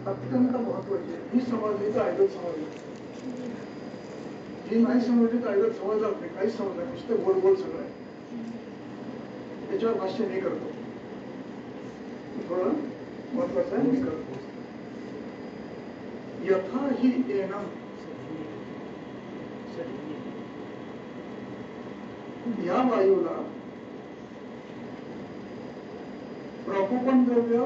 अत्यंत महत्वाची आहे. ही समजली तर ऐकत समजलं, ही नाही समजली तर ऐकत समजणार नाही, काहीच समजणार, नुसतं गोल गोल सगळं आहे. त्याच्यावर भाष्य मी करतो, थोडं महत्वाचं आहे, मी करतो. यथा ही एनम, या वायूला प्रकोपन द्रव्य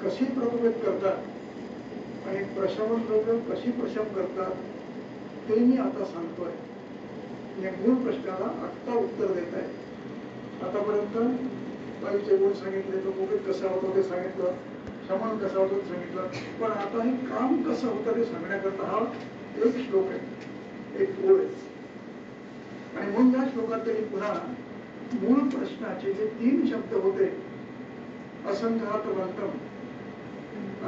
कशी प्रकोपित करतात आणि प्रशमन द्रव्य कशी प्रशम करतात ते मी आता सांगतोय. या मूळ प्रश्नाला आत्ता उत्तर देत आहे. आतापर्यंत वायूचे गुण सांगितले, प्रकोपित कसा होतो ते सांगितलं, शमन कसा होतो ते सांगितलं, पण आता हे काम कसं होतं ते सांगण्याकरता हा एक श्लोक आहे, एक ओळ आहे. आणि म्हणून या श्लोकात तरी पुन्हा मूळ प्रश्नाचे जे 3 शब्द होते, असंघातवंतम,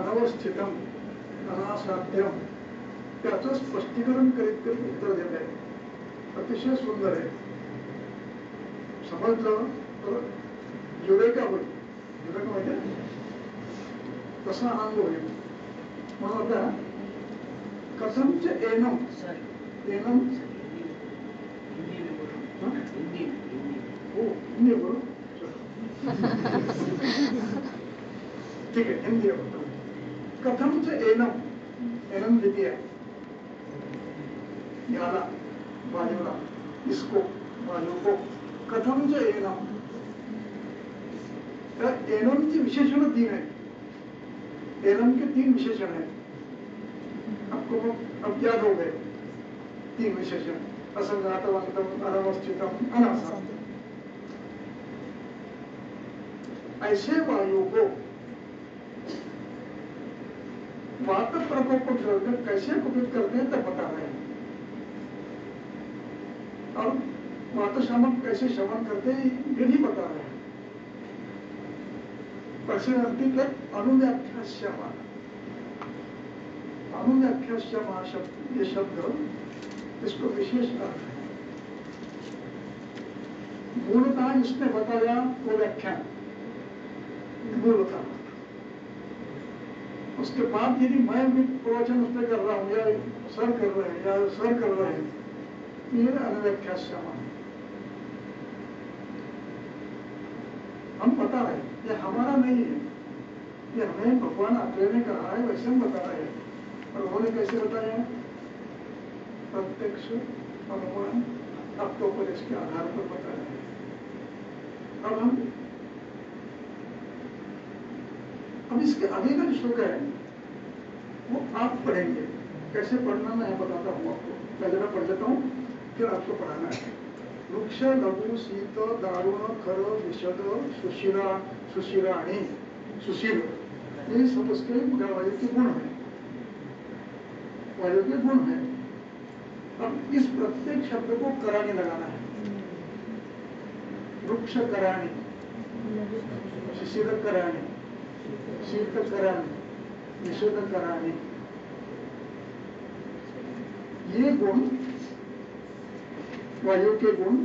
अनवस्थितम, अनासाध्यम, त्याचं स्पष्टीकरण करीत करीत उत्तर देत आहे. अतिशय सुंदर आहे. समजलं तर युरेका होईल. युरेका माहिती कसा आनंद होईल. म्हणून आता कसमच एनम, एनम हो हिंदी बोलो, ठीक है हिंदी बोलतो. कथमच एनम, एनम द्वितीय, याला वायुला, इसको वायु को कथमच एनम. एनम के विशेषण 3 है. एनम के 3 विशेषण है. आपको अब याद हो गए 3 विशेषण, असंघातवंतम, अनवस्थितम, अनासाध्यम. ऐसे वायु को वात प्रकोप द्रव्य कैसे कुपित करते हैं तो बता रहे हैं, और वात शामक कैसे शमन करते हैं ये भी बता रहे हैं. प्रश्नार्थी अनुव्याख्यास्यमा, अनुव्याख्यास्यमा शब्द, ये शब्द इसको विशेष अर्थ है. मूलतः इसने बताया वो व्याख्यान मूलतः, उसके बाद यदि मैं भी प्रवचन उस पर कर रहा हूँ या सर कर रहे हैं या सर कर रहे हैं, ये अनुव्याख्यास्यमा. हम बता रहे हैं, ये हमारा नहीं है, ये हमें भगवान अत्रेय ने कहा है, वैसे हम बता रहे हैं. और उन्होंने कैसे बताया? प्रत्यक्ष अनुमान अर्थोपदेश के आधार पर बताया है. अब इसके आगे का जो श्लोक है वो आप पढ़ेंगे. कैसे पढ़ना मैं बताता हूँ आपको. पहले मैं पढ़ लेता हूँ, फिर आपको पढ़ाना है. वृक्ष, लघु, शीत, दारुण, खर, विशद, सुशिरा, सुशिराणी, सुशील, ये सब उसके वायु के गुण है, वायु के गुण है. अब इस प्रत्येक शब्द को करानी लगाना है. वृक्ष करानी, शिशिर करानी, शीत करानी, विशद करानी, ये गुण वायु के गुण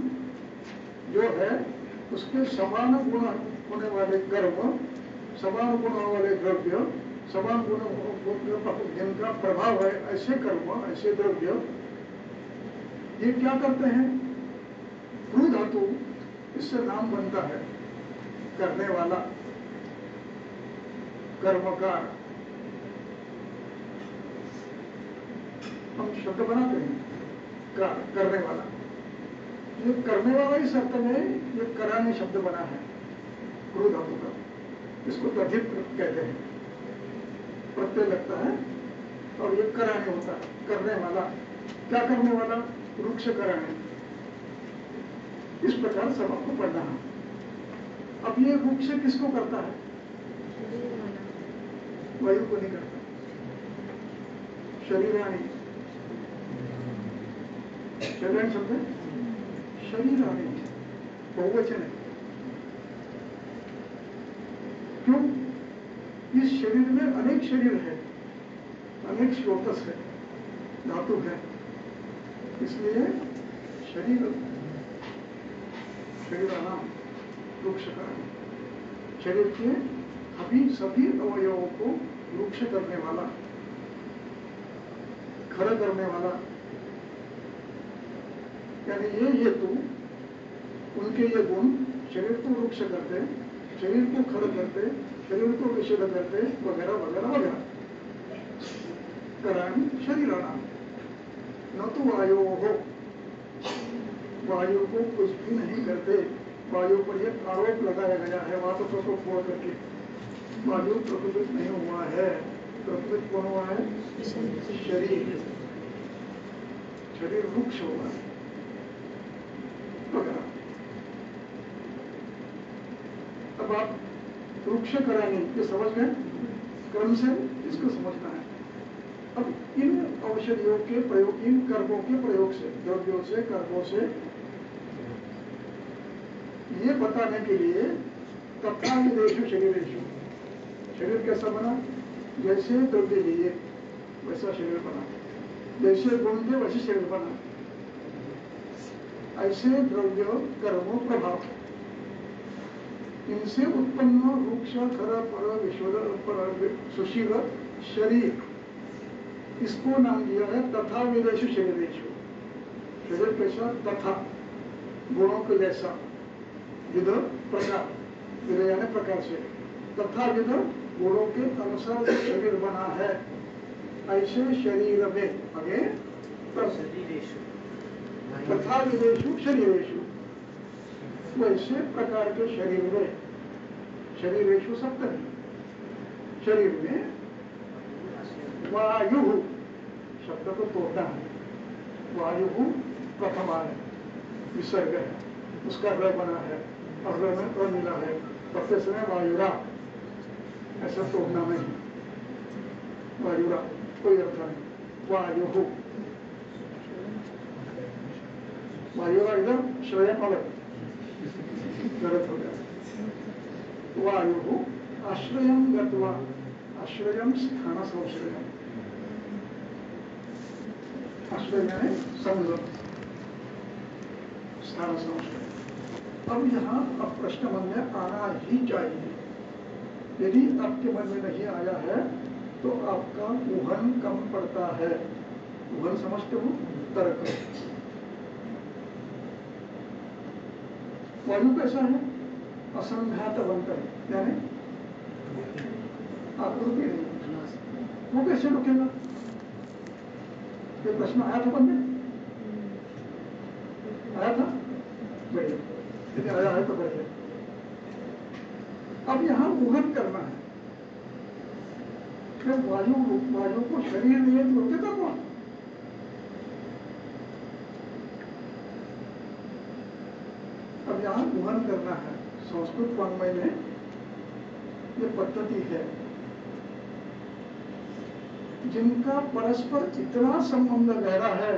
जो है उसके समान गुण होने वाले कर्म, समान गुण वाले द्रव्य, समान गुण जिनका प्रभाव है ऐसे कर्म, ऐसे द्रव्य, ये क्या करते हैं? क्रू धातु, इससे नाम बनता है करने वाला, कर्मकार. हम शब्द बनाते हैं करने वाला. ये करने वाला इस अर्थ में ये कराने शब्द बना है क्रू धातु का. इसको तद्धित कहते हैं, प्रत्यय लगता है और ये कराने होता है, करने वाला. क्या करने वाला? वृक्ष कराने. इस प्रकार सब आपको पढ़ना है. अब ये वृक्ष किसको करता है? वायु को नहीं करता. शरीराणी, शरीराणी शब्द है, शरीराणी बहुवचन है. क्यों? इस शरीर में अनेक शरीर है, अनेक स्रोतस है, धातु है, इसलिए शरीर, शरीरानाम वृक्ष करानी. शरीर के सभी अवयवों को वृक्ष करने वाला, खड़ा करने वाला, यानी ये हेतु, उनके ये गुण शरीर को वृक्ष करते, शरीर को खड़ा करते, शरीर को विशुद्ध करते, वगैरह वगैरह वगैरह। करामी शरीराणाम न तो वायु हो, वायु को कुछ भी नहीं करते। वायु पर यह आरोप लगाया गया है वातों को छोड़ करके, वायु प्रकृत नहीं हुआ है। प्रकृत कौन हुआ है? शरीर, शरीर वृक्ष हुआ है वगैरह। अब आप वृक्ष कराएंगे, ये समझ गए? क्रम से इसको समझना है। अब इन औषधियों के प्रयोग, इन कर्मों के प्रयोग से, द्रव्यों से, कर्मों से ये बताने के लिए तथा विदेशु शरीरेशु, शरीर कैसा बना? जैसे द्रव्य लिए वैसा शरीर बना, जैसे गुण थे वैसे शरीर बना। ऐसे द्रव्य, कर्म, प्रभाव, इनसे उत्पन्न वृक्ष, खर, पर, विश्व, सुशील शरीर, इसको नाम दिया है तथा विदेशु शरीरेशु। शरीर कैसा? तथा, गुणों के जैसा, विध प्रकार, विध यानी प्रकार से, तथा विध गुणों के अनुसार जो शरीर बना है, ऐसे शरीर में आगे तथा विदेशु शरीरेशु, वैसे प्रकार के शरीर में, शरीरेशु सप्तमी, शरीर में वायु शब्द को तोड़ना है। वायु प्रथमा है, विसर्ग है, उसका रय बना है और रय में प्र मिला है, प्रत्यय समय वायुरा, ऐसा तोड़ना नहीं। वायुरा कोई अर्थ नहीं। वायु, वायुरा इधर श्रेय अलग गलत हो गया। वायु आश्रयम गत्वा, आश्रयम स्थान संश्रयम, आश्रय यानी संगम, स्थान संश्रय। अब यहाँ अब प्रश्न मन में आना ही चाहिए। यदि आपके मन में नहीं आया है तो आपका ऊहन कम पड़ता है। ऊहन समझते हो? तर्क। वायु कैसा है? असंघातवंत है, यानी आकृति नहीं, वो कैसे रुकेगा? ये प्रश्न आया था मन में? आया था? बढ़िया, यदि आया है तो बढ़िया। अब यहाँ ऊहन करना है। जब वायु को शरीर दिए तो रुकेगा कौन? अब यहाँ ऊहन करना है। संस्कृत वाङ्मय में ये पद्धति है। जिनका परस्पर इतना संबंध गहरा है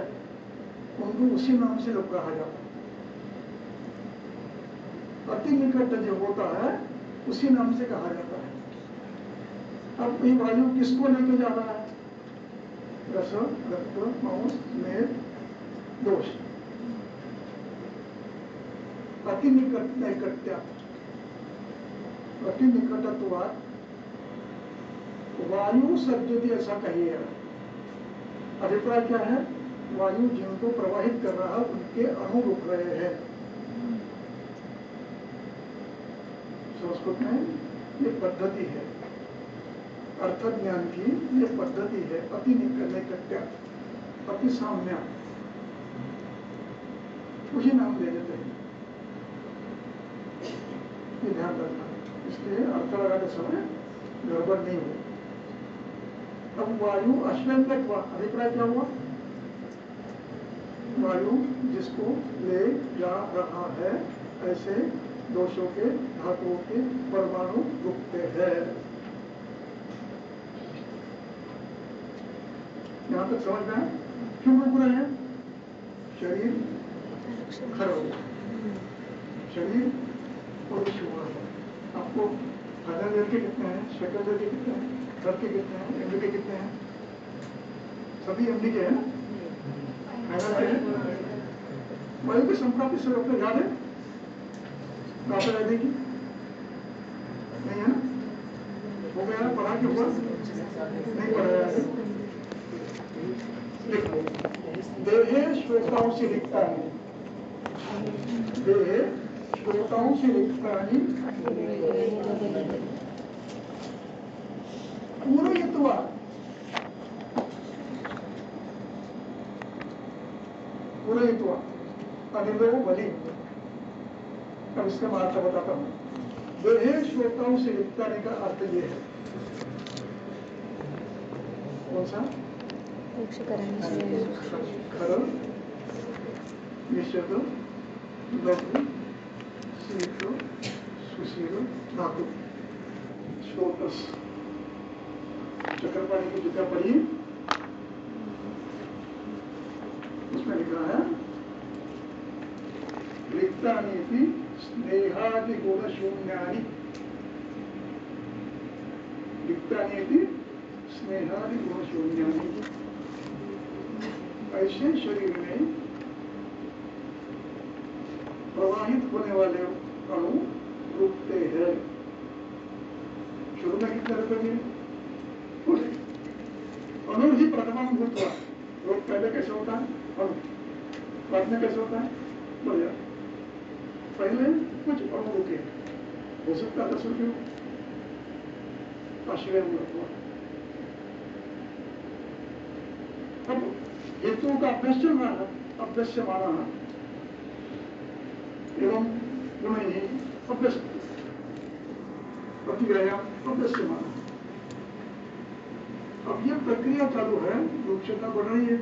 उनको उसी नाम से लोग कहा जाता है। अति निकट जो होता है उसी नाम से कहा जाता है। अब ये वायु किसको लेके जा रहा है? रस, रक्त, मांस, मेद, दोष। अति निकट नैकट्या, अति निकटत्वात् वायु सज्जति, ऐसा कहिए। अभिप्राय क्या है? वायु जिनको प्रवाहित कर रहा है उनके अणु रुक रहे हैं। संस्कृत में ये पद्धति है, अर्थ ज्ञान की ये पद्धति है। अति नैकट्या, अति साम्या, उसी नाम दे देते हैं। ये ध्यान रखना, इसलिए अर्थ लगाते समय गड़बड़ नहीं हो। अब वायु अश्वंतक, अभिप्राय क्या हुआ? वायु जिसको ले जा रहा है, ऐसे दोषों के, धातुओं के परमाणु रुकते हैं। यहां तक समझ में? क्यों रुक रहे हैं? शरीर खड़ा हुआ, शरीर पुरुष हुआ है। आपको फाइनल ईयर के कितने हैं? सेकंड ईयर के कितने हैं? थर्ड के कितने हैं? एमडी के कितने हैं? सभी एमडी के हैं, फाइनल के हैं। वायु की संप्राप्ति से आपको याद है? कहाँ पर रहेगी? नहीं है ना? हो गया, पढ़ा के हुआ नहीं पढ़ाया है। देहे श्रोताओं से लिखता है, देहे श्रोताओं से लिखता है पूरयित्वा, पूरयित्वा अनिलो बलि। अब इसका अर्थ बताता हूं। देहे श्रोताओं से लिखने का अर्थ ये है, कौन सा? खर निषेध लघु शीघ्र सुशील धातु श्रोतस। चक्रपाणी की टीका पढ़ी, उसमें लिखा है रिक्तानीति स्नेहादि गुण शून्यानि, रिक्तानीति स्नेहादि गुण शून्यानि। ऐसे शरीर में प्रवाहित होने वाले अणु रुकते हैं। शुरू में कितने रुकेंगे? अणु ही प्रथम भूतवा। रोग पहले कैसे होता है? अणु। बाद में कैसे होता है? बढ़िया। पहले कुछ अणु रुके, हो सकता है 10 रुपये आश्रय हुआ। अब हेतु का अभ्यास चल रहा है, अभ्यास माना है एवं गुण ही अभ्यास प्रतिक्रिया अभ्यास माना। अब ये प्रक्रिया चालू है, रुक्षता बढ़ रही है,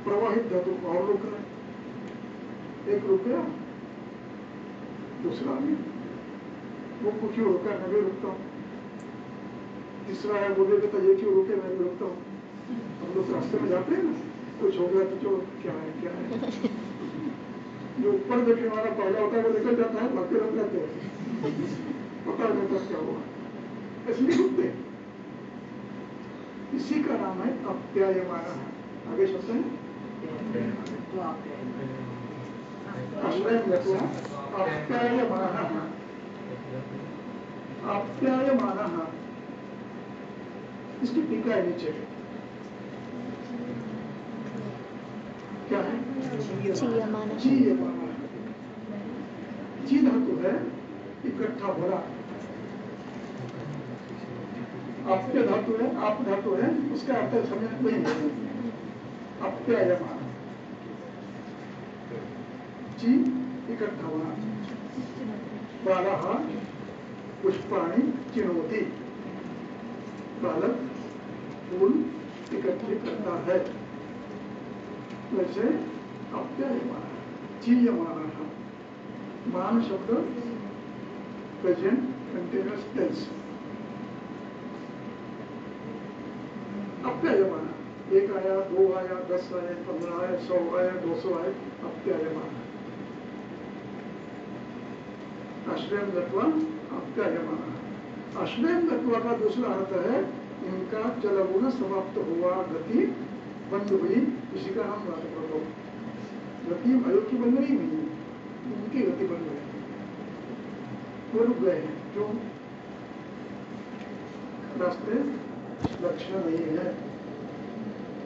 प्रवाहित धातु और रुक रहा है। एक रुक गया, दूसरा नहीं, वो क्यों रुका है? मैं भी रुकता हूँ। तीसरा है, वो देखता ये क्यों रुके, मैं भी रुकता हूँ। हम लोग रास्ते में जाते हैं ना, कुछ हो गया तो जो क्या है क्या है, जो ऊपर देखने वाला पहला होता है वो निकल जाता है, भागते रहते हैं, पता नहीं होता क्या हुआ, ऐसे नहीं रुकते। इसी का नाम है अप्यायमाना। आगे शब्द है अप्यायमाना। अप्यायमाना इसकी टीका है नीचे, क्या है? चीयमाना। चीयमाना ची धातु है इकट्ठा भरा, अप्य धातु है, आप धातु है, उसका अर्थ समझ नहीं है। अप्यायमाना ची इकट्ठा भरा। बालः पुष्पाणि चिनोति, बालक फूल इकट्ठे करता है। वैसे अप्यायमाना, चीयमाना। मान शब्द प्रेजेंट कंटिन्यूअस टेंस। अप्यायमाना, 1 आया, 2 आया, 10 आया, 15 आया, 100 आया, 200 आया, अप्यायमाना। आश्रयम गत्वा अप्यायमाना। आश्रयम गत्वा का दूसरा अर्थ है इनका जलगुण समाप्त हुआ, गति बंद हुई, इसी का नाम घातक प्रभाव। गति अयोग्य बन रही नहीं, उनकी गति बन गई, वो रुक गए हैं। क्यों? रास्ते लक्षण नहीं है,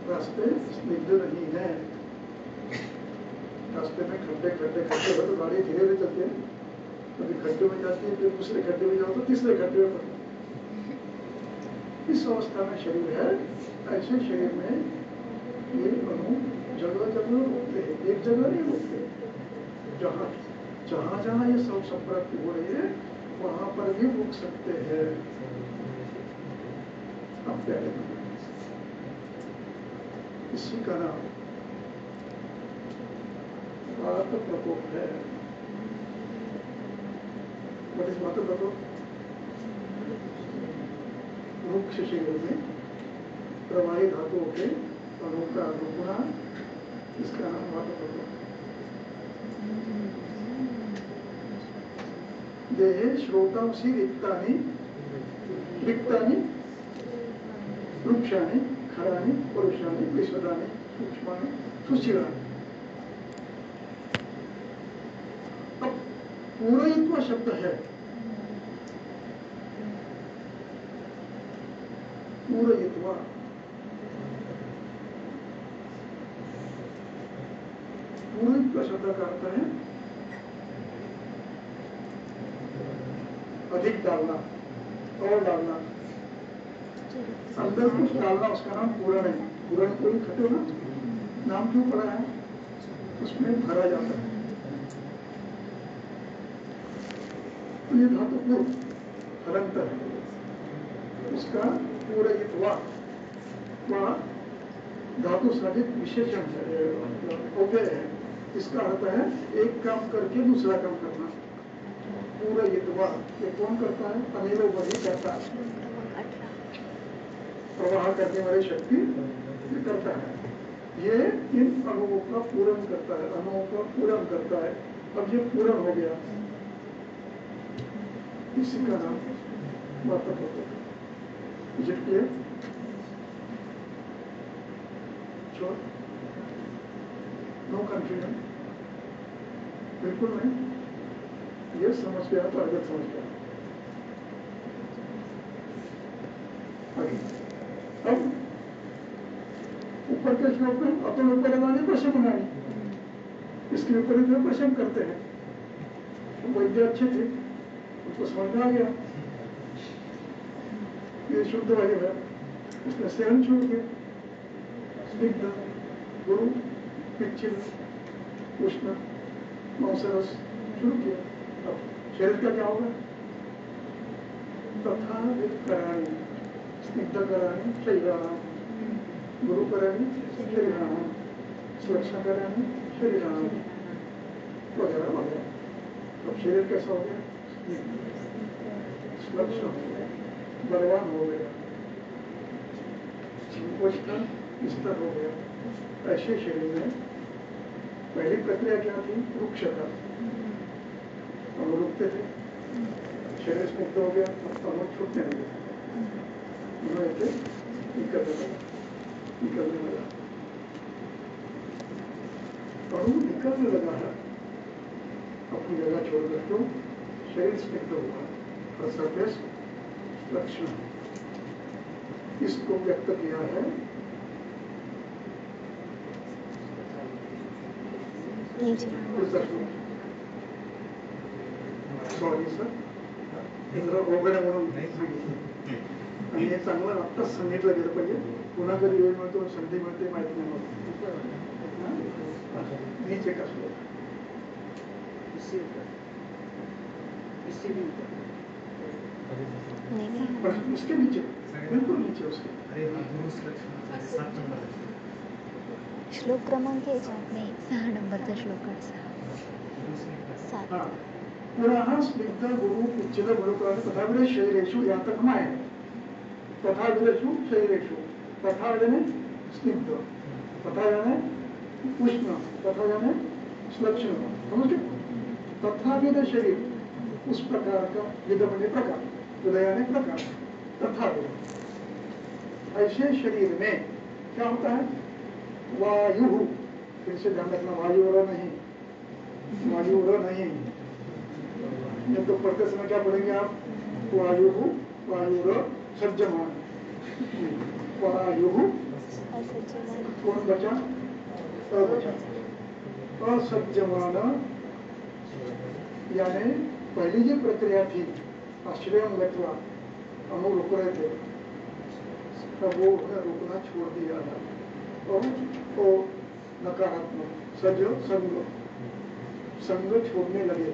रास्ते स्निग्ध नहीं है, रास्ते में खड्डे खड्डे खड्डे हो तो गाड़ी धीरे धीरे चलती है, कभी खड्डे में जाती है, फिर दूसरे खड्डे में जाओ तो तीसरे खड्डे में पड़ती। इस अवस्था में शरीर है। ऐसे शरीर में ये अणु जगह जगह रुकते हैं, एक जगह नहीं रुकते। जहाँ जहाँ जहाँ ये सब संप्राप्ति हो रही है वहां पर भी रुक सकते हैं। इसी का नाम वात प्रकोप है। What is वात प्रकोप? मुख्य शरीर में प्रवाही धातुओं के अणु का रुकना, इसका नाम वात प्रकोप। देहे श्रोतांसी रिक्तानि, रिक्तानि वृक्षाणि खराणि पुरुषाणि विश्वदानि सूक्ष्माणि सुशीलानि। अब पूरयित्व शब्द है, पूरयित्वा, पूरयित्वा शब्द का अर्थ है अधिक डालना और डालना, अंदर कुछ डालना, उसका नाम पूरण है। पूरण कोई खटे हो ना, नाम क्यों पड़ा है, उसमें भरा जाता है। तो ये धातु पूर्व हलंत है, उसका पूरयित्वा धातु साधित विशेषण है, अव्यय है। इसका अर्थ है एक काम करके दूसरा काम करना। पूरयित्वा ये कौन करता है, अनिलो वही करता है, प्रवाह करने वाली शक्ति ये करता है। ये इन अणुओं का पूरण करता है, अणुओं का पूरण करता है। अब ये पूरण हो गया, इसी का नाम वातक होता है। Is it clear? Sure? No confusion? बिल्कुल नहीं। ये समझ गया तो अर्गत समझ गया। आगे अब ऊपर के श्लोक में अपन ऊपर लगाने प्रश्न बनाए, इसके विपरीत में प्रश्न करते हैं। तो वैद्य अच्छे थे, उनको समझ में आ गया ये शुद्ध वायु है, उसने सेवन छोड़ दिया। स्निग्ध, गुरु, पिच्छिल, उष्ण, मौसरस शुरू किया। अब शरीर का क्या होगा, तथा कराणी, स्निग्ध कराणी शरीराणाम, गुरु कराणी शरीराणाम, सुरक्षा कराणी शरीराणाम वगैरह वगैरह। अब शरीर कैसा हो गया, सुरक्षा हो गया, बलवान हो गया, संकोचन स्तर हो गया। ऐसे शरीर में पहली प्रक्रिया क्या थी, रुक्षता, हम रुकते थे, शरीर स्निग्ध हो गया, अब हम छूटने लगे, निकलने लगा, अणु निकलने लगा है, अपनी जगह छोड़ कर तो शरीर स्निग्ध हुआ और सरफेस लक्षण, इसको व्यक्त किया है सॉरी सर, वगैरे म्हणून आणि हे चांगलं आत्ताच सांगितलं गेलं पाहिजे, पुन्हा कधी वेळ मिळतो संधी मिळते माहिती नाही होत। नीचे का श्लोक, उसके नीचे, बिल्कुल नीचे उसके श्लोक क्रमांक नाही, 6 नंबरचा श्लोक आहे। पुनः स्निग्ध गुरु उच्चित गुरुकुल तथा शरीरेषु यातकमाय, तथा विदेशु शरीरेषु, तथा यानी स्निग्ध, तथा यानी उष्ण, तथा यानी सुलक्षण, समझ गए। तथा विद शरीर उस प्रकार का, विद बने प्रकार, विदयाने प्रकार, तथा विद ऐसे शरीर में क्या होता है, वायु, फिर से ध्यान रखना, वायु और नहीं, वायु और नहीं, जब तो पढ़ते समय क्या पढ़ेंगे आप, वायु वायु सज्जमान, वायु कौन बचा, अबचा, असज्जमान यानी पहली जो प्रक्रिया थी आश्रय लटवा, अणु रुक रहे थे, तब वो रुकना छोड़ दिया था और वो नकारात्मक सज संग छोड़ने लगे,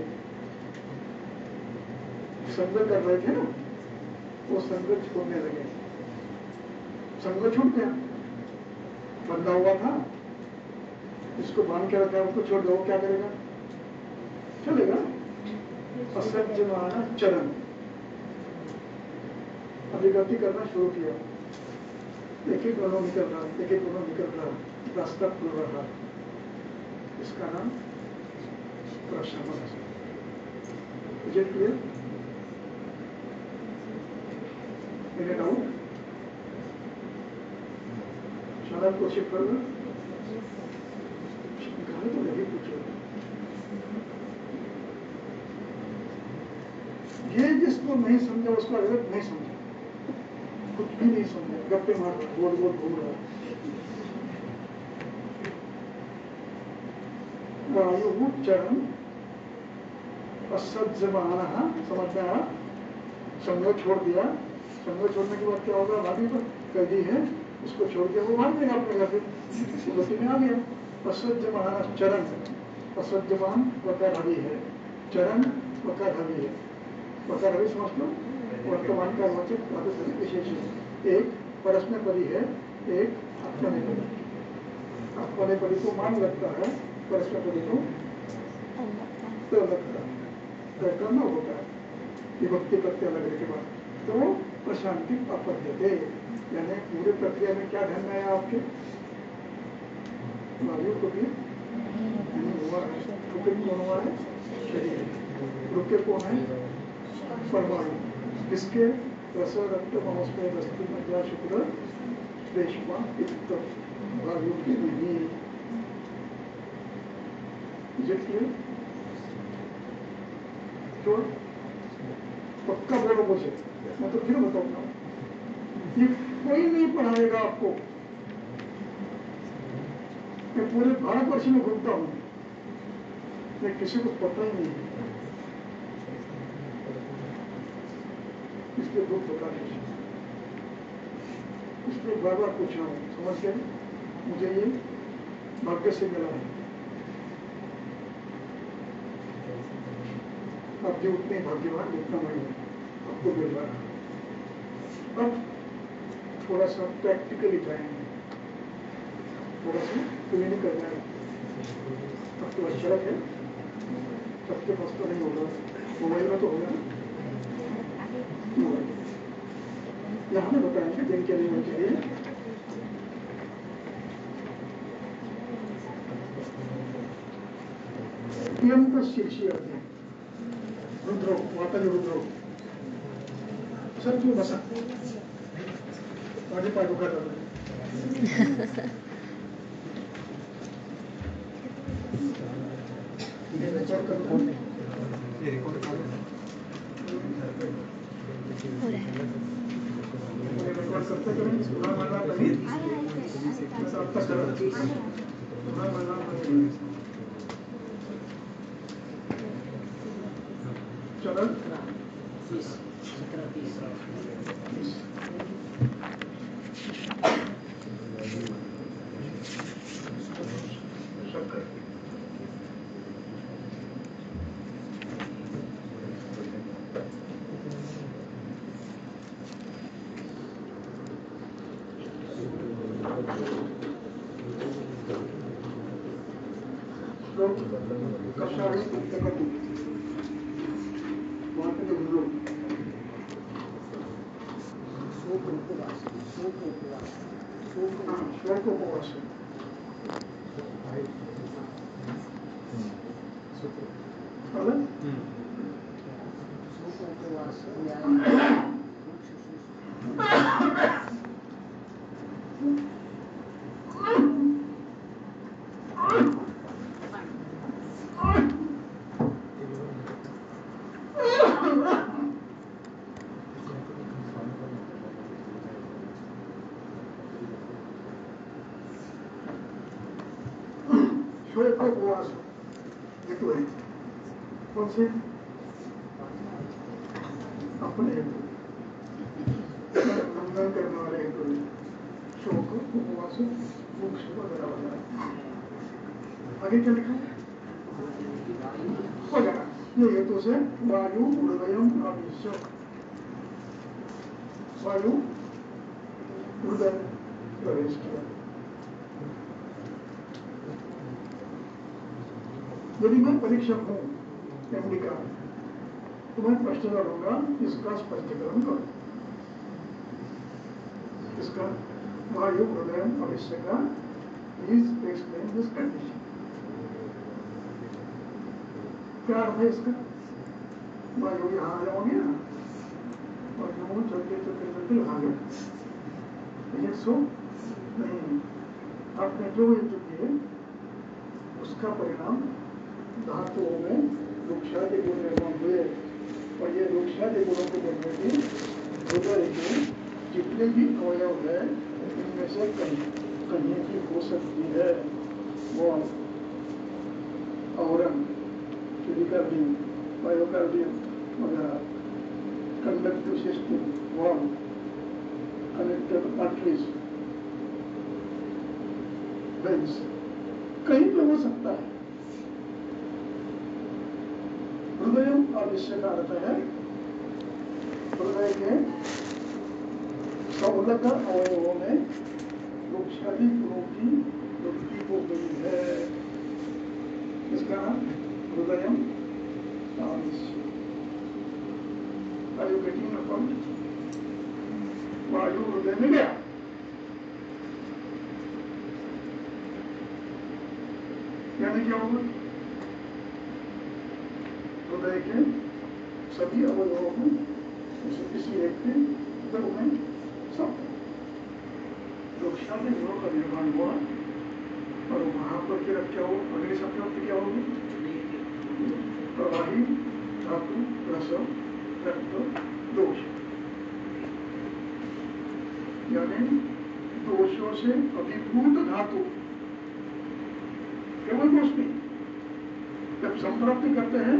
संग कर रहे थे ना, वो संग छोड़ने लगे, संग छूट गया, बंधा हुआ था, इसको बांध के रखा, उसको छोड़ दो, क्या करेगा, चलेगा। असज्जमान चरण, अभिगति करना शुरू किया, एक एक गुणों निकल रहा, एक एक गुणों निकल रहा, रास्ता खुल रहा, इसका नाम प्रशमन है। मुझे क्लियर, मेरे डाउट शायद आपको शिफ्ट कर लो, तो नहीं पूछो, ये जिसको नहीं समझा उसको अगर नहीं समझा, कुछ भी नहीं समझे, गप्पे मार रहा, गोल गोल घूम रहा। वायु चरण असज्जमान, समझ में आया? संग छोड़ दिया, संग छोड़ने के बाद क्या होगा? भाभी पर कैदी है, उसको छोड़ के वो भाग देगा अपने घर पे, गति में आ गया। असज्जमान चरण, असज्जमान वकारहवि है, चरण वकारहवि है। वकारहवि समझ लो, वर्तमान का वाचक प्रातिपदिक विशेष है। एक परस्मैपदी है, एक आत्मनेपदी। आत्मनेपदी को मान लगता है, परस्मैपदी को तो लगता है, करना होता है विभक्ति प्रत्यय लगने के बाद, तो प्रशांति अपद्यते, यानी पूरे प्रक्रिया में क्या ध्यान है आपके? वायु को भी हुआ है, रुके कौन हुआ है? शरीर। रुके कौन है? परमाणु। किसके? रस रक्त मनस्मय अस्थि मज्जा शुक्र रेशमा पित्त वायु की विधि। तो पक्का बोलो मुझे, मैं तो फिर बताऊंगा। ये कोई नहीं पढ़ाएगा आपको। मैं पूरे भारतवर्ष में घूमता हूँ, मैं किसी को पता ही नहीं, इसलिए दुख बता दीजिए। इसलिए बार बार पूछ रहा हूँ, समझ गए? मुझे ये भाग्य से मिला है। आप भी उतने भाग्यवान जितना मैं हूँ, आपको मिल रहा है। अब थोड़ा सा प्रैक्टिकली जाएंगे, थोड़ा सा क्लिनिकल जाएंगे। अब तो अच्छा है, सबके पास तो नहीं होगा, मोबाइल में तो होगा ना। यहाँ में बताएंगे दिनचर्या के लिए। तो शीर्षी अध्ययन रुद्रो, वातल रुद्रो सर क्यों बसा आगे पाठों का रिकॉर्ड करते करें, सुना मना करें, सुना मना चरण 30 कौन से अपने रमजान करने वाले हेतु शोक उपवास मोक्ष वगैरह वगैरह। आगे क्या लिखा वगैरह। ये हेतु से वायु हृदयम आविश्य, वायु हृदय प्रवेश किया। यदि मैं परीक्षक हूँ एमडी का, तो मैं प्रश्न करूंगा, इसका स्पष्टीकरण करो। इसका वायु हृदय भविष्य का प्लीज एक्सप्लेन दिस कंडीशन। क्या अर्थ है इसका? वायु यहाँ आ जाओगे ना, और यूं चलते चलते चलते यहाँ गए, सो नहीं, आपने जो युद्ध किए उसका परिणाम धातुओं में वृक्षादि गुण निर्माण हुए, और ये वृक्षादि गुणों को बनने की हृदय के चित्त जितने भी अवयव है इनमें से कहीं की हो सकती है वो आवरण, पेरिकार्डियम, मायोकार्डियम वगैरह, conductive system, valve, connected arteries, veins, कहीं पे हो सकता है। हृदय आवश्यक अर्थ है हृदय के संलग्न अवयवों में वृक्षादि गुणों की वृद्धि हो गई है, इसका नाम हृदय आवश्यक। Are you getting the point? वायु हृदय में गया, यानी क्या होगा? हृदय के सभी अवयवों में किसी एक के द्रव में सब वृक्षादि गुणों का निर्माण हुआ और वहां पर फिर क्या हो? अगले शब्द क्या होगी? प्रवाही धातु रस रक्त दोष, यानी दोषों से अभिभूत धातु, केवल दोष नहीं, जब संप्राप्ति करते हैं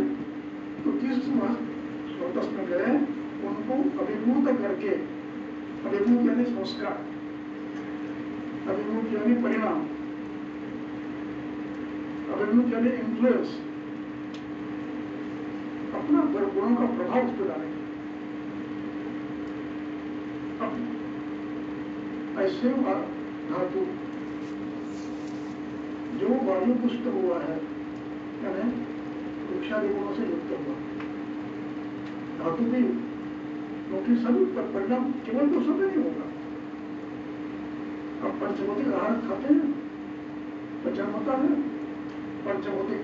तो किस स्रोत में गए उनको अभिभूत करके, अभिभूत यानी संस्कार, अभिभूत यानी परिणाम, अभिभूत यानी इन्फ्लुएंस, अपना गुणों का प्रभाव उस पर डालेंगे। ऐसे धातु जो वायु पुष्ट हुआ है, यानी वृक्षादि गुणों से युक्त हुआ धातु भी, क्योंकि सभी परिणाम केवल दोषों में नहीं होगा। अब पंचभौतिक आहार खाते हैं, पचन होता है, पंचभौतिक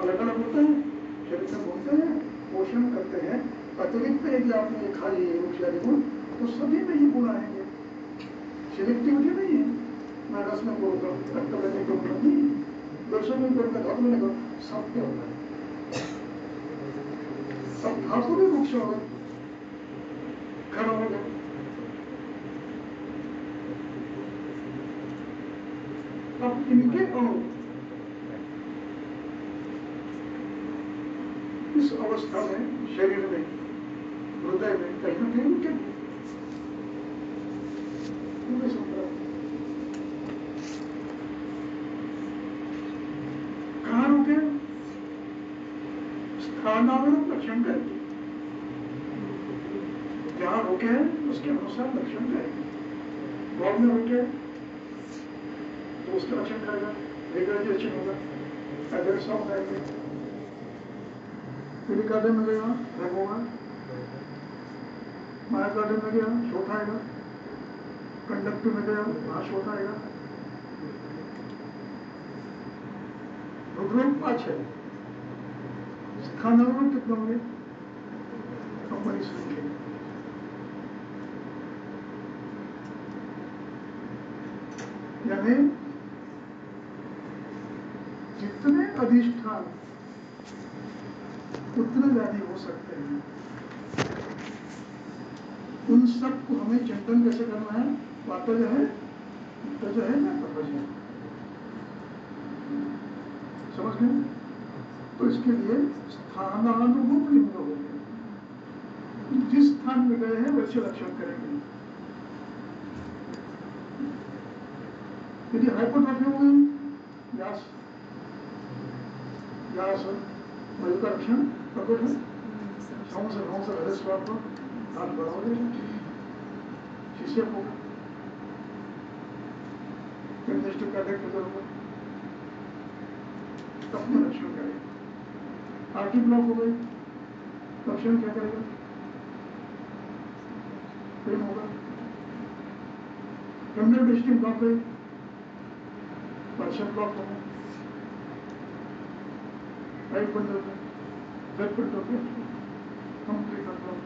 अलग अलग होते हैं, शरीर में घूमते हैं, पोषण करते हैं, अतिरिक्त यदि आपने खा लिए वृक्षादि गुण तो सभी में ही गुण आएंगे। सिलेक्टिविटी नहीं है, मैं रस में बोलूंगा, रक्त लेने को नहीं, दोषों में बोलूंगा, धातु में नहीं, सब क्या होगा? सब धातु भी वृक्ष होगा, खड़ा हो गया। अब इनके अणु इस अवस्था में शरीर में, हृदय में कहीं ना कहीं रुके, कहाँ रुके? स्थानावरण लक्षण करेंगे, जहाँ रुके उसके अनुसार लक्षण करेंगे। भाव में रुके तो उसका लक्षण करेगा, रिग्रेजेशन होगा, एड्रेस हो जाएंगे, पेरिकार्डियम में गया रग होगा, मायोकार्डियम में गया शोथ आएगा, कंडक्टिव में गया वहां शोथ आएगा। रुद्र 5 है, स्थानावरण कितने होंगे? कंपनी संख्या, यानी जितने अधिष्ठान उतने व्याधि हो सकते हैं, उन सब को हमें चिंतन कैसे करना है? वाता जो है ना प्रपंच, समझ गए? तो इसके लिए स्थानानुरूप लिंग हो गए, जिस स्थान में गए हैं वैसे लक्षण करेंगे। यदि हाइपोट्रोफी हो गई, व्यास मयू का लक्षण प्रकट है, हंस हृदय स्वाद को हाथ बड़ा हो जाएगा, शिष्य होगा, अपने लक्षण करेगा। आर्टी ब्लॉक हो गई, लक्षण क्या करेगा? पेन होगा। फेमिनल डिस्ट्रिक्ट ब्लॉक है, पर्शन ब्लॉक होगा, राइट बंडल में ब्लड बंडल कंप्लीट ब्लॉक,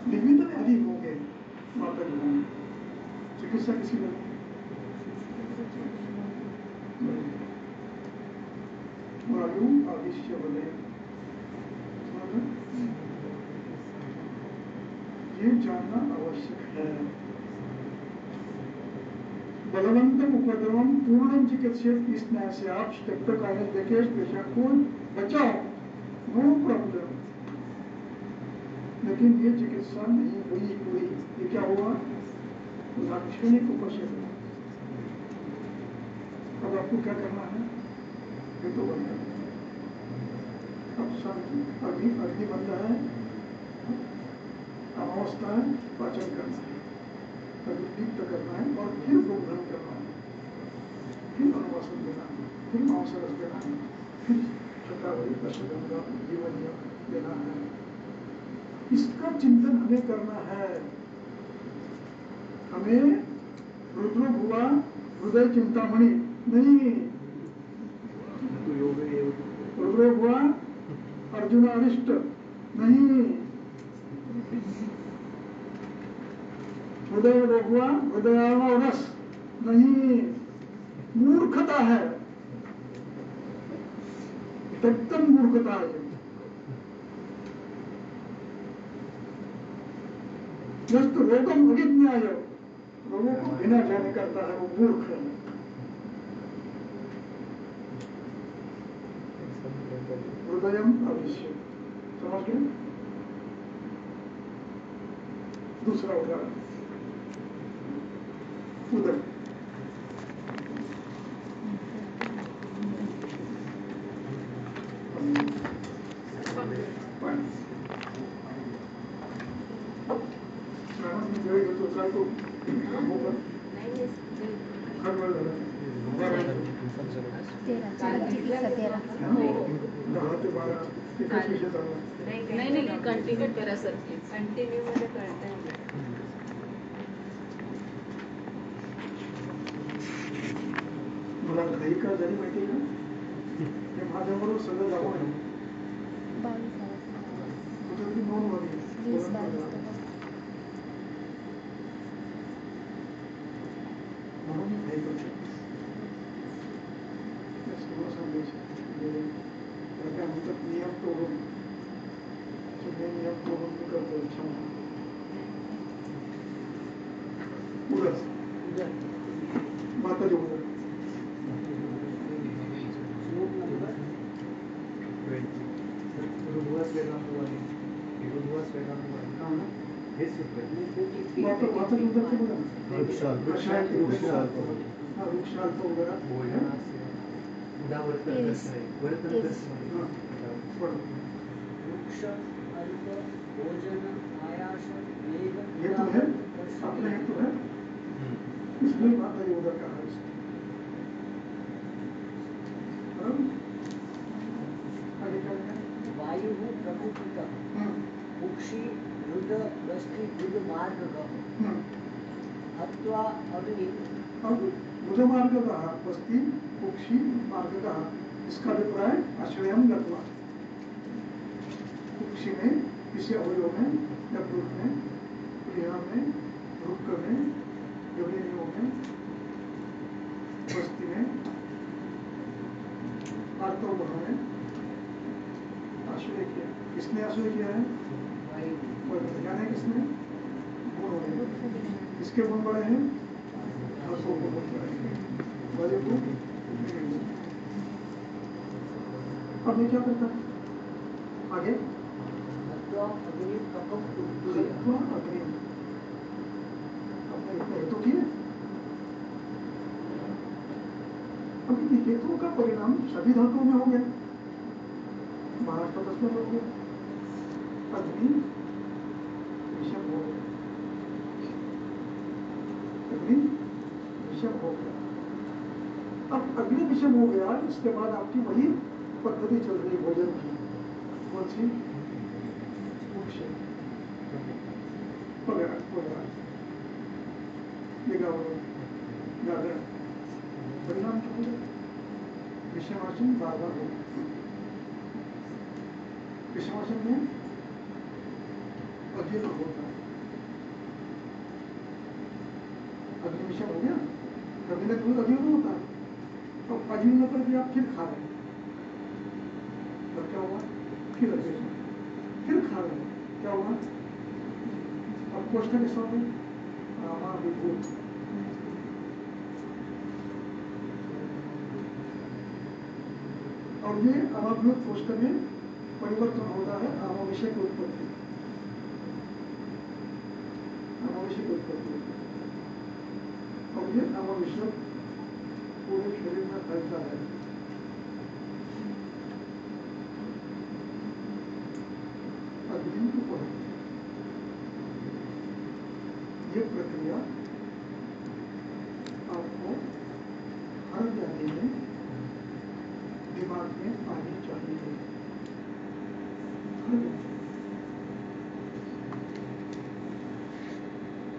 विभिन्न व्याधि होंगे, माता जी होंगे, चिकित्सा किसी ने वायु आदिश्य बने, ये जानना आवश्यक है। बलवंतम उपद्रवम पूर्णम चिकित्सित इस न्याय से आप स्टेप्टोकाइनस देके पेशेंट को बचाओ, नो प्रॉब्लम। लेकिन ये चिकित्सा नहीं हुई पूरी। ये क्या हुआ? लाक्षणिक उपशम। अब आपको क्या करना है? ये तो बंद करना है। अब शांति, अग्नि बंद है, अवस्था है, पाचन करना है, अभी दीप्त करना है और फिर भोगन करना है, फिर अनुवासन देना है, फिर मांसरस देना है, फिर शतावरी दशगंगा जीवन देना है। इसका चिंतन हमें करना है। हमें रुद्र भुवा हृदय चिंतामणि नहीं, रुद्र भुवा अर्जुन अरिष्ट नहीं, हृदय हुआ हृदय रस नहीं, मूर्खता है, तत्तम मूर्खता है। जस्ट रोगम अभिज्ञाय, रोगों को बिना जाने करता है वो मूर्ख है। हृदयम अविश्य, समझ गए? दूसरा उदाहरण उदर। नहीं कंटिन्यू करा सर, कंटिन्यू मध्ये करता येईल. मला घाई का झाली माहिती का? हे माझ्याबरोबर सगळं जावं आहे. कुठेतरी नोंद व्हावी. म्हणून घाई करतो. काय म्हणतात, नियम तोडून, सगळे नियम तोडून मी करतो. क्षमा. उदर माताजी उदर हेतु है, अपना हेतु है, इसलिए माता जी उधर कहा है. वायु प्रकृतिक कुक्षी रुद्र वृष्टि बुध मार्ग अथवा अग्नि. अब बुध मार्ग कहा, वस्ती कुक्षी मार्ग कहा, इसका अभिप्राय आश्रयम गत्वा. कुक्षी में, किसी अवयव में, यकृत में, प्रिया में, रुक्क में, योनियों में, वस्ती में, आर्तव में आश्रय किया. किसने आश्रय किया है? जाने किसने? गुणों ने. किसके गुण बड़े हैं? हर्षों को गुण बड़े हैं, वायु को. अब ये क्या करता है आगे? अग्नि कपम अग्नि. अपने इतने हेतु किए. अभी हेतुओं का परिणाम सभी धातुओं में हो गया. महाराष्ट्र दस में हो गया. अग्नि विषम हो गया. अग्नि विषम हो गया. अब अग्नि विषम हो गया, इसके बाद आपकी वही पद्धति चल रही भोजन की. कौन सी? वगैरह वगैरह. परिणाम क्या होगा? विषमासन बार बार होगा. विषमासन में अजीर्ण होता है. अग्नि विषम हो गया, अग्नि दूध अजीर्ण होता है. तो अजीर्ण करके आप फिर खा रहे हैं, तब क्या हुआ? फिर अजीर्ण, फिर खा रहे हैं, क्या हुआ? अब कोष्ठक स्वामी रामा विभूत. और ये अनभिव्यक्त कोष्ठ में परिवर्तन होता है आमाविषय की उत्पत्ति, आमाविषय की उत्पत्ति। और ये आमाविषय पूरे शरीर में फैलता है। अग्नि को पढ़ते ये प्रक्रिया आपको हर व्याधि में दिमाग में आनी चाहिए।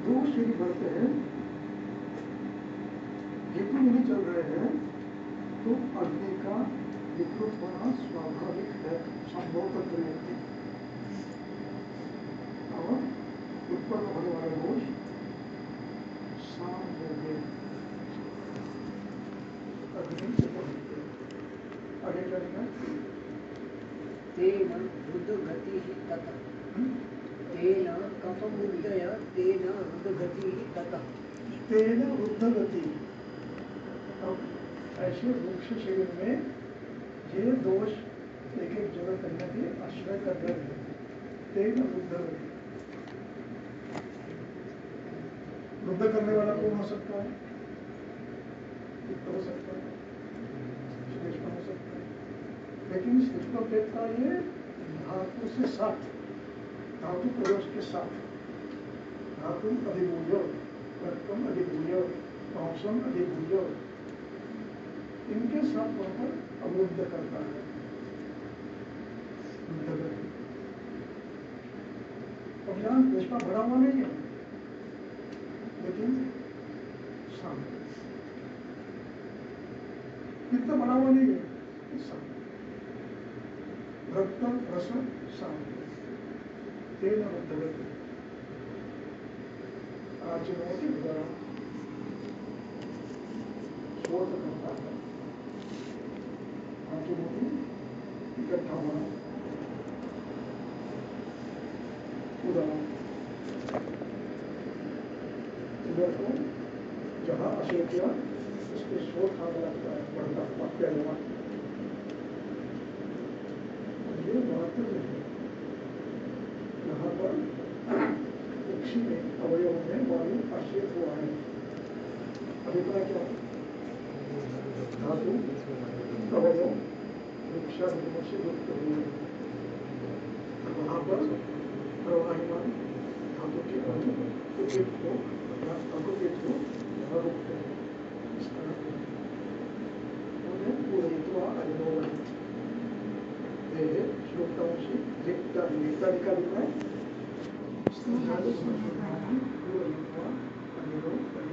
दो सीढ़ी बढ़ते हैं, हेतु नहीं चल रहे हैं तो अग्नि का विकृत होना स्वाभाविक है, संभव प्रक्रिया और उत्पन्न होने वाले दोष शाम हो गए। अग्नि से पहुंचते आगे क्या लिखा? तेन रुद्रगतिः ततः। तेन कफमुदय तेन रुद्रगतिः ततः। तेन रुद्रगति। अब ऐसे वृक्ष शरीर में ये दोष एक एक जगह करने के आश्रय कर रहे हैं। तेन रुद्रगति। रुद्र करने वाला कौन हो सकता है? चित्त हो सकता है, श्लेष्म हो सकता है, लेकिन श्लेष्म देवता ये धातु से साथ, धातु प्रवेश के साथ, धातु अधिभूय, रक्तम अधिभूय, पांसम अधिभूय, इनके साथ वहां पर अवरुद्ध करता है। अब यहाँ श्लेष्म भरा हुआ नहीं है, लेकिन शांत, पित्त बना हुआ नहीं है, शांत, रक्त रस शांत, तेल रुद्रगति। आचरणों द्वारा शोध करता है, आचरणों इकट्ठा होना। उदाहरण इधर को जहाँ अशोक किया उसके शोर खाने लगता है, बढ़ता वाक्य जमा। ये बात है यहाँ पर पक्षी में अवयव में वायु आश्रित हुआ है। अभिप्राय क्या है? धातु अवयव वृक्षारोपण से युक्त हुए, वहाँ पर प्रवाहिमान धातु के अवयव उचित को अकुपित हो यहाँ रोकते हैं। इस तरह उन्हें पूरयित्वा अभिनोदन श्लोकांशी लिखता लिखा लिखा है पूरयित्वा अभिनोदन।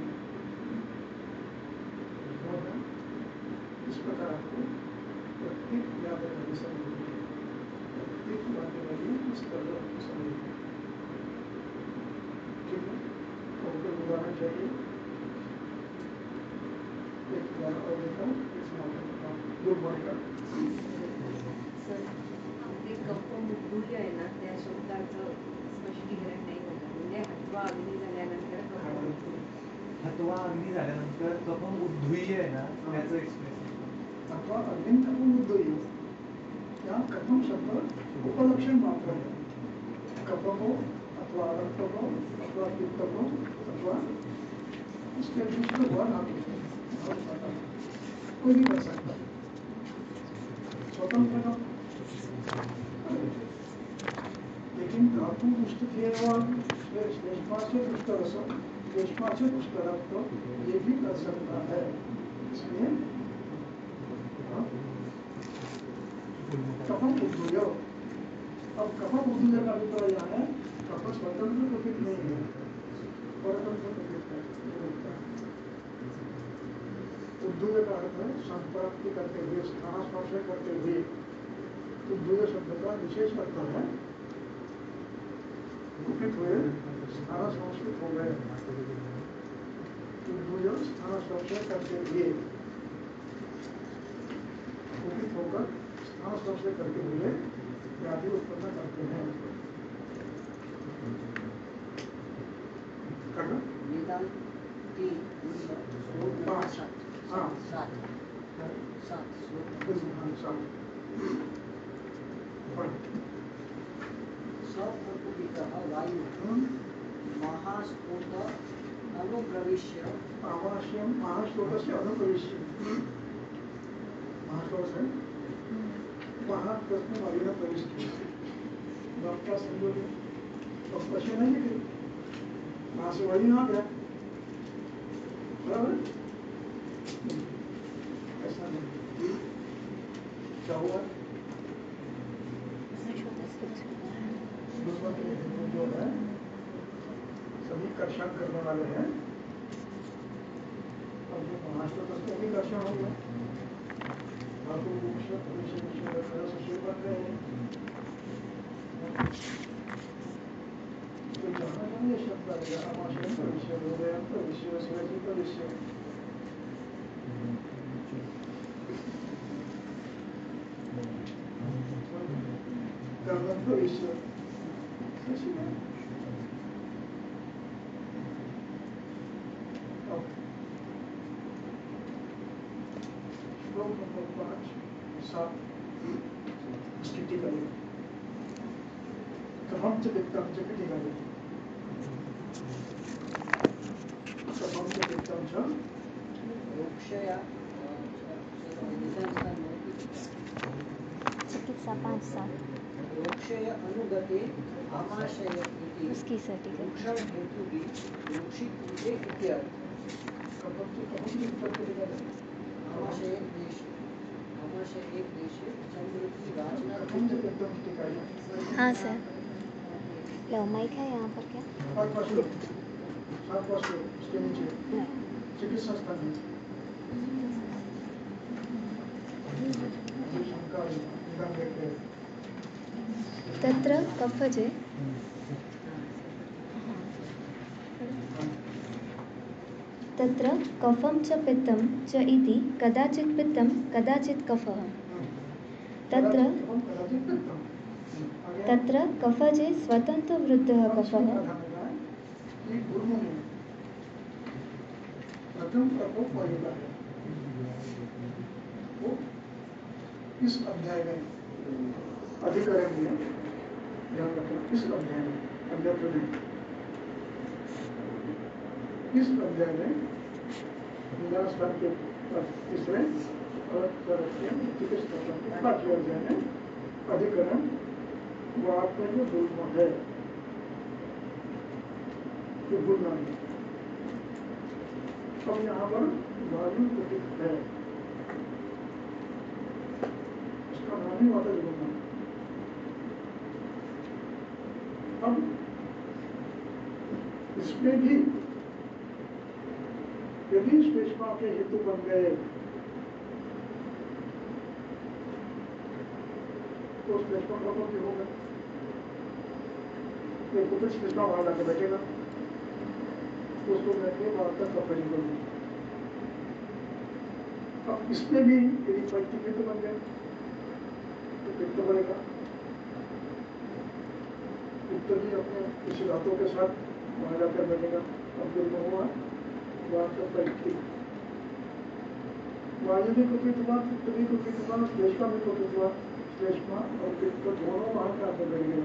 इस प्रकार आपको प्रत्येक व्याकरण की समझ, प्रत्येक वाक्य वाली इस तरह की समझ। ठीक है, और कोई उदाहरण चाहिए? एक उदाहरण और देखा, गुड मॉर्निंग का ते कफमुद्दूय आहे ना, त्या शब्दाचं स्पष्टीकरण नाही झालं. म्हणजे हत्वा अग्नी झाल्यानंतर कफमुद्दूय. हत्वा अग्नी झाल्यानंतर कफम उद्ध्वीय आहे ना, त्याचं एक्सप्रेशन अथवा अग्नि कफम उद्दोई, यहाँ कफम शब्द उपलक्षण मात्र है। कफम हो अथवा रक्त हो अथवा पित्त हो अथवा इसके दूसरे वर्ण आप कोई भी कर सकता है, स्वतंत्र का। लेकिन धातु दुष्ट श्लेष्मा से दुष्ट रस, श्लेष्मा से दुष्ट रक्त ये भी कर सकता है। इसलिए कफम उद्दूय। अब कफम उद्दूय का अभिप्राय यह है, कफ स्वतंत्र कथित नहीं है, परतंत्र कथित है। उद्दूय का अर्थ है संप्राप्ति करते हुए, स्थानास्पर्श करते हुए। उद्दूय शब्द का विशेष अर्थ है कुपित हुए, स्थानास्पर्शित हो गए। उद्दूय स्थानास्पर्श करते हुए, कुपित होकर स्थानास्पर्श करते हुए व्याधि उत्पन्न करते हैं। वेदांती श्लोक 7 हाँ 7 7 श्लोक 7 सप्रकुपितः वायुः महास्फोट अनुप्रविश्य आवास्यम महास्फोटस्य अनुप्रविश्य महास्फोट है महाप्रश्न अभिनव प्रवेश किया आपका संयोग तो प्रश्न नहीं है वहां से वही आ गया बराबर ऐसा नहीं क्या हुआ दूसरा जो है सभी कर्षण करने वाले हैं और जो महास्त्र तत्व भी कर्षण हो गया धातु मोक्ष भविष्य सचिव बन रहे हैं तो जहाँ जहाँ ये शब्द आएगा आमाशय भविष्य हृदय भविष्य शिवजी भविष्य कर्म भविष्य सचिव श्लोक नंबर 5 7 स्थिति करें कथम च वित्तम च किति करें कथम च वित्तम च रोक्षया चिकित्सा 5-7 रोक्षय अनुगते आमाशय इति उसकी सर्टिफिकेट रोक्षण हेतु भी रोक्षित पूजे इत्यादि कथम च वित्तम किति करें आमाशय एक देश समृद्धि राजना कथम च वित्तम किति करें हाँ सर लो माइक है यहाँ पर क्या 5 श्लोक 7 श्लोक इसके नीचे नहीं चिकित्सा स्थान में शंका निदान देखते हैं तत्र कफजे तत्र कफं च पित्तं च इति कदाचित् पित्तं कदाचित् कफः तत्र कफजे स्वतन्त्रवृद्धः कफः प्रथम प्रकोप वायुका है वो इस अध्याय में अधिकरण में ध्यान रखना इस अध्याय में अन्यत्र नहीं इस अध्याय में निरास्थान के तीसरे और चिकित्सा के 5वें अध्याय में अधिकरण वाक में जो गुल्म है ये गुल्म है अब यहाँ पर वायु प्रतीक है इसका नाम ही वाता गुल्म है अब इसमें भी यदि श्लेष्मा के हेतु बन गए तो श्लेष्मा प्रकोप हो गए एक पुत्र श्लेष्मा वहां जाकर बैठेगा उसको बैठे वार्ता का परिवर्तन अब इसमें भी यदि पैतृक हेतु बन गए तो पित्त बढ़ेगा पित्त भी अपने किसी धातु के साथ वहां जाकर बैठेगा अब जो हुआ वार्ता पैतृक वायु भी कुपित हुआ पित्त भी कुपित हुआ श्लेष्मा भी कुपित हुआ श्लेष्मा और पित्त दोनों वहां के आकर बैठ गए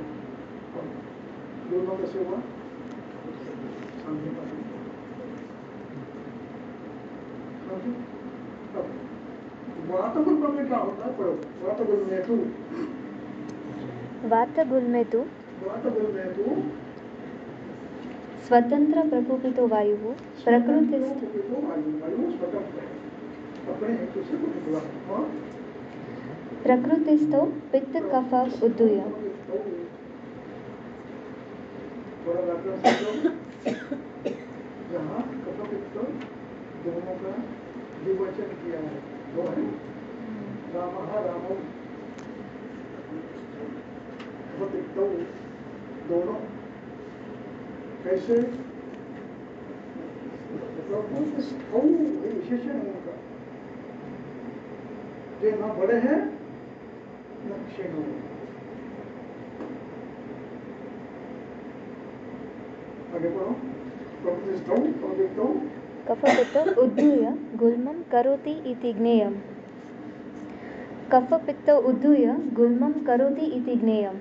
दोनों कैसे हुआ शांति का वातगुल्म में क्या होता है पढ़ो वातगुल्मे तु स्वतंत्र प्रकोपितो वायुः प्रकृतिस्थो वायु स्वतंत्र है अपने हेतु से कुपित हुआ और प्रकृतिस्थो पित्त कफ उद्दूय थोड़ा व्याकरण समझो जहाँ कफ पित्त दोनों का द्विवचन किया है वो है रामः रामौ कफ पित्त दोनों कैसे विशेषण है उनका जो न बड़े हैं न क्षीण हो आगे पढ़ो कफपित्त उद्धूय गुल्मं करोति इति ज्ञेयम् कफपित्तौ उद्धूय गुल्मं करोति इति ज्ञेयम्।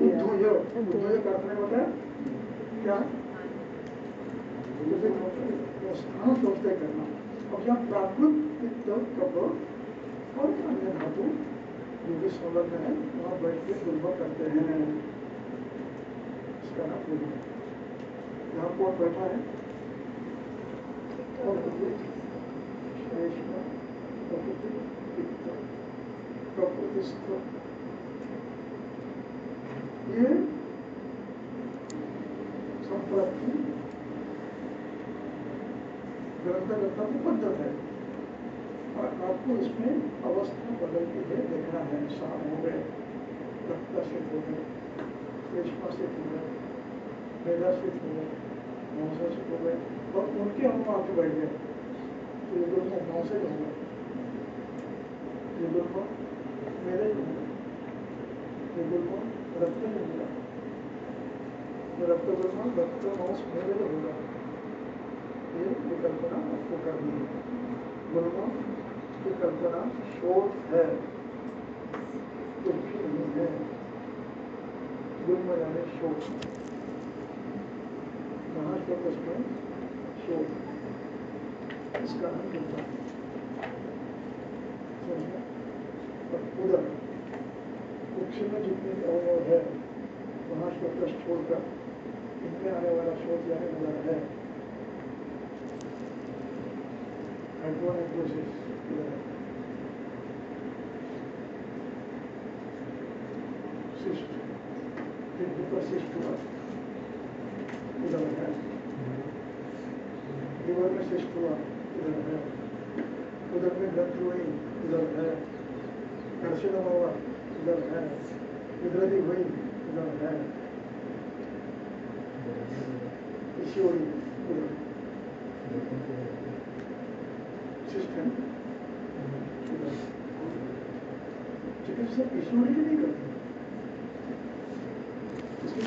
उद्धूय उद्धूय का अर्थ होता है क्या? स्थान सोचते करना। अब यहाँ प्राकृत पित्त कफ और अन्य धातु जो भी संलग्न है वहाँ बैठ के गुल्म करते हैं। इसका नाम गुल्म। यहाँ कौन बैठा है? और श्लेष्म, प्रकृति, पित्त, प्रकृतिस्थ। ये संप्रति ग्रंथकर्ता को पद्धत है और आपको इसमें अवस्था बदलती है देखना है। शाम हो गए, रक्त से हो गए, श्लेष्मा से हो गए, मेधा से हो गए, मांसा से हो गए और उनके अनुमान के बैठ गए तो ये गुल्म मांसा होगा, ये गुल्म मेरे होगा, ये गुल्म रक्त में होगा, ये रक्त गुल्म रक्त मांस मेरे होगा। ये विकल्पना आपको करनी है। गुल्म की कल्पना शोध है, कुछ भी नहीं है। गुल्म यानी शोध, महाशब्द में शोध, इसका नाम गुल्म है। उदर वृक्ष में जितने अवयव है महाशब्द छोड़कर इनमें आने वाला शोध यानी उदर है। शिष्ट शिष्ट हुआ उधर है, लिवर में शिष्ट हुआ उधर है, उधर में ग्रंथ हुई उधर है, कार्सिनोमा हुआ उधर है, विद्रति हुई उधर है, ईश्वरी उधर सिस्टम चिकित्सक ईश्वरी नहीं करते, इसकी